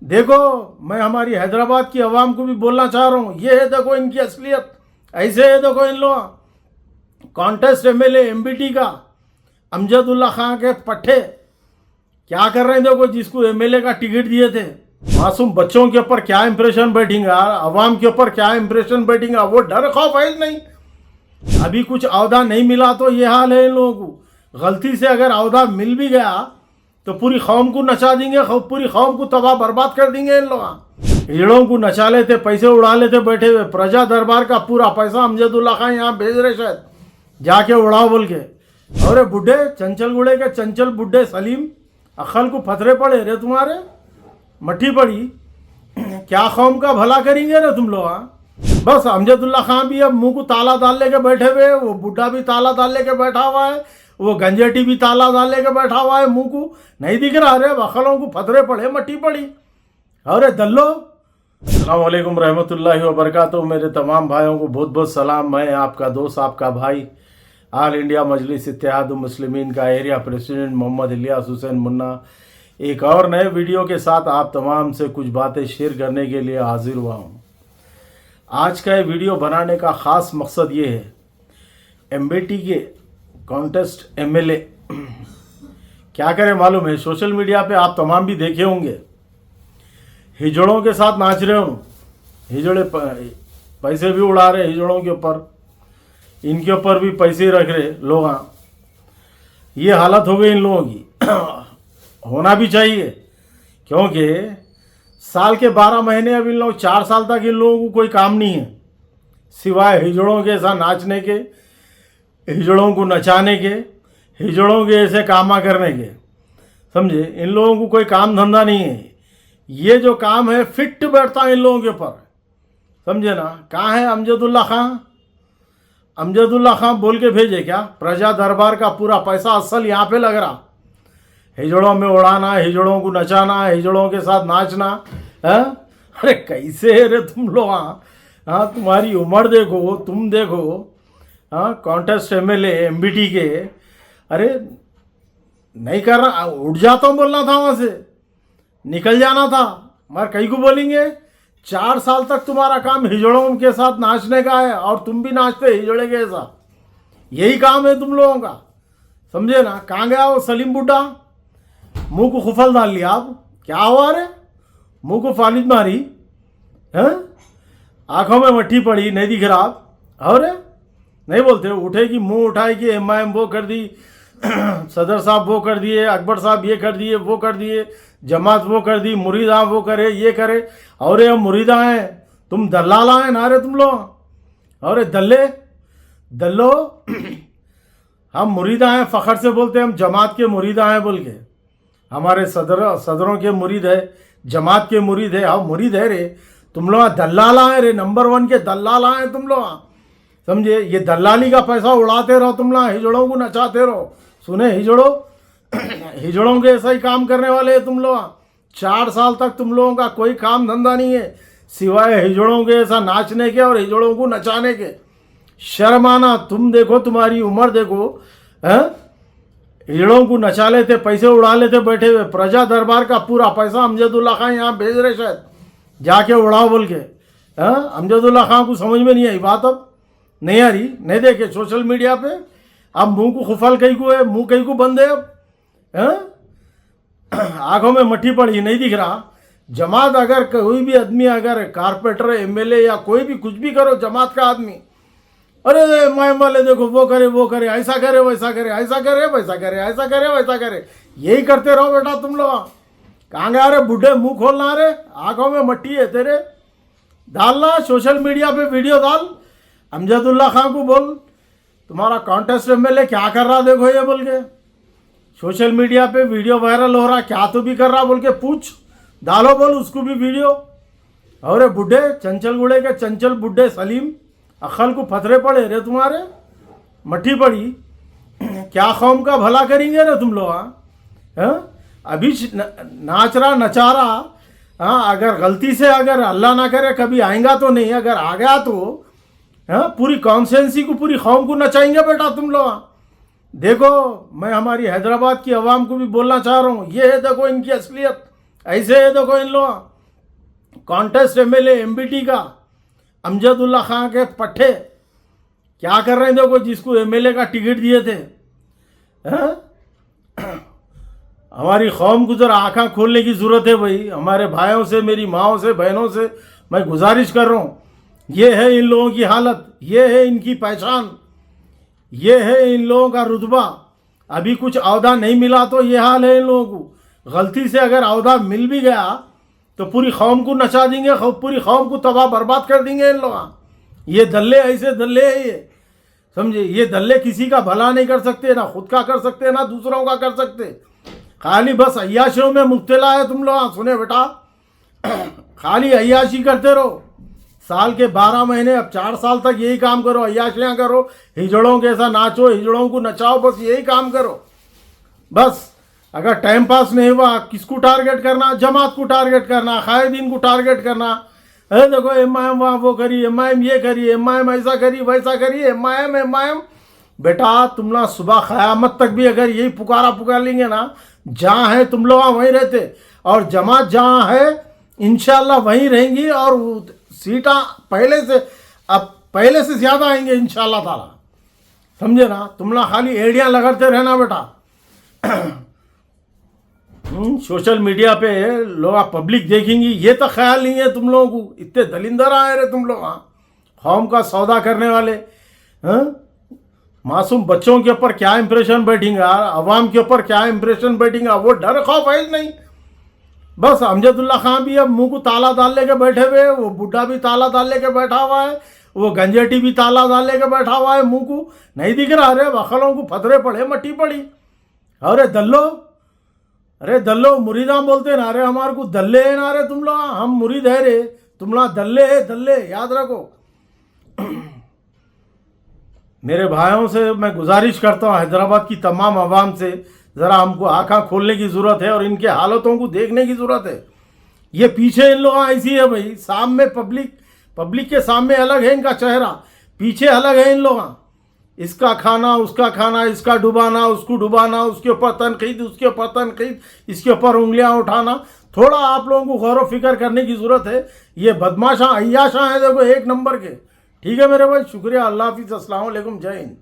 देखो, मैं हमारी हैदराबाद की आवाम को भी बोलना चाह रहा हूँ, ये है देखो इनकी असलियत। ऐसे है देखो इन लोग कॉन्टेस्ट एमएलए एमबीटी का अमजदुल्ला खां के पट्टे क्या कर रहे हैं। देखो, जिसको एमएलए का टिकट दिए थे, मासूम बच्चों के ऊपर क्या इंप्रेशन बैठेगा, अवाम के ऊपर क्या इंप्रेशन बैठेगा, वो डर खौफ है नहीं। अभी कुछ अहदा नहीं मिला तो ये हाल है इन लोगों को। गलती से अगर अहदा मिल भी गया तो पूरी कौम को नचा देंगे, पूरी कौम को तबाह बर्बाद कर देंगे इन लोग। हीड़ों को नचा लेते, पैसे उड़ा लेते बैठे हुए। प्रजा दरबार का पूरा पैसा अमजदुल्ला खां यहाँ भेज रहे, शायद जाके उड़ाओ बोल के। अरे बुढ़े चंचल गुड़े के चंचल बुढ़े सलीम, अक्ल को फतरे पड़े रे तुम्हारे, मट्टी पड़ी। क्या कौम का भला करेंगे रे तुम लोग। बस अमजदुल्ला खां भी अब मुंह को ताला डाल लेके बैठे हुए, वो बुढ़ा भी ताला डाल लेके बैठा हुआ है, वो गंजेटी भी ताला डाल लेके बैठा हुआ है। मुंह को नहीं दिख रहा रे, अकलों को फतरे पड़े, मट्टी पड़ी। अरे दल्लो, अस्सलाम वालेकुम रहमतुल्लाहि व बरकातहू। मेरे तमाम भाइयों को बहुत बहुत सलाम। मैं आपका दोस्त, आपका भाई, ऑल इंडिया मजलिस इत्तेहाद मुस्लिमीन का एरिया प्रेसिडेंट मोहम्मद इलियास हुसैन मुन्ना, एक और नए वीडियो के साथ आप तमाम से कुछ बातें शेयर करने के लिए हाजिर हुआ हूँ। आज का ये वीडियो बनाने का ख़ास मकसद ये है, एमबीटी के कॉन्टेस्ट एमएलए क्या करे मालूम है। सोशल मीडिया पे आप तमाम भी देखे होंगे, हिजड़ों के साथ नाच रहे हो, हिजड़े पैसे भी उड़ा रहे हिजड़ों के ऊपर, इनके ऊपर भी पैसे रख रहे लोग। ये हालत हो गई इन लोगों की। होना भी चाहिए, क्योंकि साल के 12 महीने अब इन लोग 4 साल तक इन लोगों को कोई काम नहीं है सिवाय हिजड़ों के साथ नाचने के, हिजड़ों को नचाने के, हिजड़ों के ऐसे कामा करने के। समझे, इन लोगों को कोई काम धंधा नहीं है। ये जो काम है फिट बैठता है इन लोगों के ऊपर, समझे ना। कहाँ है अमजदुल्ला खां? अमजदुल्ला खां बोल के भेजे क्या? प्रजा दरबार का पूरा पैसा असल यहाँ पे लग रहा, हिजड़ों में उड़ाना, हिजड़ों को नचाना, हिजड़ों के साथ नाचना है। अरे कैसे है रे तुम लोग। हाँ, तुम्हारी उम्र देखो, तुम देखो। हाँ, कॉन्टेस्ट एमएलए एमबीटी के। अरे नहीं कर रहा, उठ जाता हूँ बोलना था, वहाँ से निकल जाना था। मगर कहीं को बोलेंगे 4 साल तक तुम्हारा काम हिजड़ों के साथ नाचने का है, और तुम भी नाचते हिजड़े के साथ। यही काम है तुम लोगों का, समझे ना। कहाँ गया वो सलीम बुड्ढा? मुंह को खुफल डाल लिया। आप क्या हुआ रे? मुंह को फालिद मारी है, आंखों में मट्टी पड़ी, नहीं दिख रहा आप। और नहीं बोलते, उठेगी मुंह उठाए कि एमआईएम वो कर दी, सदर साहब वो कर दिए, अकबर साहब ये कर दिए, वो कर दिए, जमात वो कर दी, मुरीदा वो करे, ये करे। और ये हम मुरीदा हैं, तुम दल्लाला हैं ना रे तुम लोग। और दल्ले दल्लो हम मुरीदा हैं, फ़ख्र से बोलते हैं हम जमात के मुरीदा हैं बोल के। हमारे सदरों के मुरीद है, जमात के मुरीद है, हम मुरीद है रे। तुम लोग दल्लाला है रे, नंबर 1 के दल्लाला हैं तुम लोग, समझे। ये दल्लाली का पैसा उड़ाते रहो तुम लोग, हिजड़ों को नचाते रहो। सुने हिजड़ों, हिजड़ों के ऐसा ही काम करने वाले हैं तुम लोग। 4 साल तक तुम लोगों का कोई काम धंधा नहीं है सिवाय हिजड़ों के ऐसा नाचने के और हिजड़ों को नचाने के। शर्म आना। तुम देखो, तुम्हारी उम्र देखो, हैं, हिजड़ों को नचा लेते, पैसे उड़ा लेते बैठे हुए। प्रजा दरबार का पूरा पैसा अमजदुल्ला खां यहाँ भेज रहे, शायद जाके उड़ाओ बोल के। अमजदुल्ला खां को समझ में नहीं आई बात, अब नहीं आ रही। नहीं देखे सोशल मीडिया पे, अब मुंह को खुफल कहीं को है, मुंह कहीं को बंद है अब। आंखों में मट्टी पड़ी, नहीं दिख रहा। जमात अगर कोई भी आदमी, अगर कारपोरेटर, एमएलए या कोई भी कुछ भी करो, जमात का आदमी, अरे मायम वाले देखो वो करे, ऐसा करे, वैसा करे, ऐसा करे, वैसा करे, ऐसा करे, वैसा करे। यही करते रहो बेटा तुम लोग। कहाँ गया रे बुढ़े? मुंह खोलना रे, आंखों में मट्टी है तेरे। डालना सोशल मीडिया पे वीडियो डाल, अमजदुल्ला खां को बोल तुम्हारा कॉन्टेस्ट एमएलए क्या कर रहा देखो ये बोल के। सोशल मीडिया पे वीडियो वायरल हो रहा, क्या तो भी कर रहा बोल के पूछ, डालो बोल उसको भी वीडियो। और बुढ़े चंचल गुड़े के चंचल बुढ़े सलीम, अक्ल को फतरे पड़े रे तुम्हारे, मट्टी पड़ी। क्या कौम का भला करेंगे रे तुम लोग। हाँ, अभी नाच रहा, नचा रहा। हाँ, अगर गलती से, अगर अल्लाह ना करे कभी आएगा तो नहीं, अगर आ गया तो हाँ, पूरी कॉन्स्टिट्यूंसी को, पूरी कौम को नचाएंगे बेटा तुम लोग। देखो, मैं हमारी हैदराबाद की आवाम को भी बोलना चाह रहा हूँ, ये है देखो इनकी असलियत। ऐसे है देखो इन लोग कॉन्टेस्ट एमएलए एमबीटी का अमजदुल्ला खां के पट्टे क्या कर रहे हैं? देखो, जिसको एमएलए का टिकट दिए थे, हैं? हमारी कौम को जरा आँखें खोलने की ज़रूरत है भाई। हमारे भाइयों से, मेरी माओं से, बहनों से मैं गुजारिश कर रहा हूँ, ये है इन लोगों की हालत, ये है इनकी पहचान, ये है इन लोगों का रुतबा। अभी कुछ अहदा नहीं मिला तो ये हाल है इन लोगों को। गलती से अगर अहदा मिल भी गया तो पूरी कौम को नचा देंगे, पूरी कौम को तबाह बर्बाद कर देंगे इन लोग। ये दल्ले ऐसे दल्ले है, ये समझे। ये दल्ले किसी का भला नहीं कर सकते, ना खुद का कर सकते, ना दूसरों का कर सकते। खाली बस अय्याशियों में मुब्तला है तुम लोग। सुने बेटा, खाली अय्याशी करते रहो। साल के 12 महीने, अब 4 साल तक यही काम करो, अय्याशियाँ करो, हिजड़ों के ऐसा नाचो, हिजड़ों को नचाओ, बस यही काम करो। बस अगर टाइम पास नहीं हुआ, किसको टारगेट करना? जमात को टारगेट करना, कायदीन को टारगेट करना। अरे देखो, एमआईएम वहाँ वो करी, एमआईएम ये करी, एमआईएम ऐसा करी, वैसा करी, एमआईएम। बेटा तुम लोग सुबह क़यामत तक भी अगर यही पुकार लेंगे ना, जहाँ है तुम लोग वहीं रहते, और जमात जहाँ है इंशाल्लाह वहीं रहेंगी, और सीटा पहले से ज़्यादा आएंगे इंशाल्लाह ताला। समझे ना? तुम लोग खाली एड़ियाँ लगाते रहना बेटा। सोशल मीडिया पे लोग पब्लिक देखेंगी, ये तो ख्याल नहीं है तुम लोगों को। इतने दलिंदर आए रहे तुम लोग, कौम का सौदा करने वाले। मासूम बच्चों के ऊपर क्या इंप्रेशन बैठेगा, अवाम के ऊपर क्या इंप्रेशन बैठेगा, वो डर खौफ है नहीं। बस अमजदुल्ला खां भी अब मुंह को ताला डाल लेके बैठे हुए, वो बुढ़ा भी ताला डाल लेके बैठा हुआ है, वो गंजेटी भी ताला डाल लेके बैठा हुआ है। मुंह को नहीं दिख रहा, अरे वखलों को फतरे पड़े, मट्टी पड़ी। अरे दल्लो मुरीदा बोलते ना, अरे हमारे को दल्ले है ना, अरे तुम लोग हम मुरीद है रे, तुम लोग दल्ले है, दल्ले याद रखो। मेरे भाइयों से मैं गुजारिश करता हूँ, हैदराबाद की तमाम आवाम से, ज़रा हमको आँखें खोलने की ज़रूरत है और इनके हालतों को देखने की ज़रूरत है। ये पीछे इन लोगों ऐसी है भाई, सामने पब्लिक के सामने अलग है इनका चेहरा, पीछे अलग है इन लोग। इसका खाना, उसका खाना, इसका डुबाना, उसको डुबाना, उसके ऊपर तनकीद, उसके ऊपर तनकीद, इसके ऊपर उंगलियां उठाना। थोड़ा आप लोगों को गौर व फिक्र करने की ज़रूरत है। ये बदमाशां, अय्याशां हैं देखो, 1 नंबर के। ठीक है मेरे भाई, शुक्रिया। अल्लाह हाफिज़, अस्सलाम वालेकुम, जय हिंद।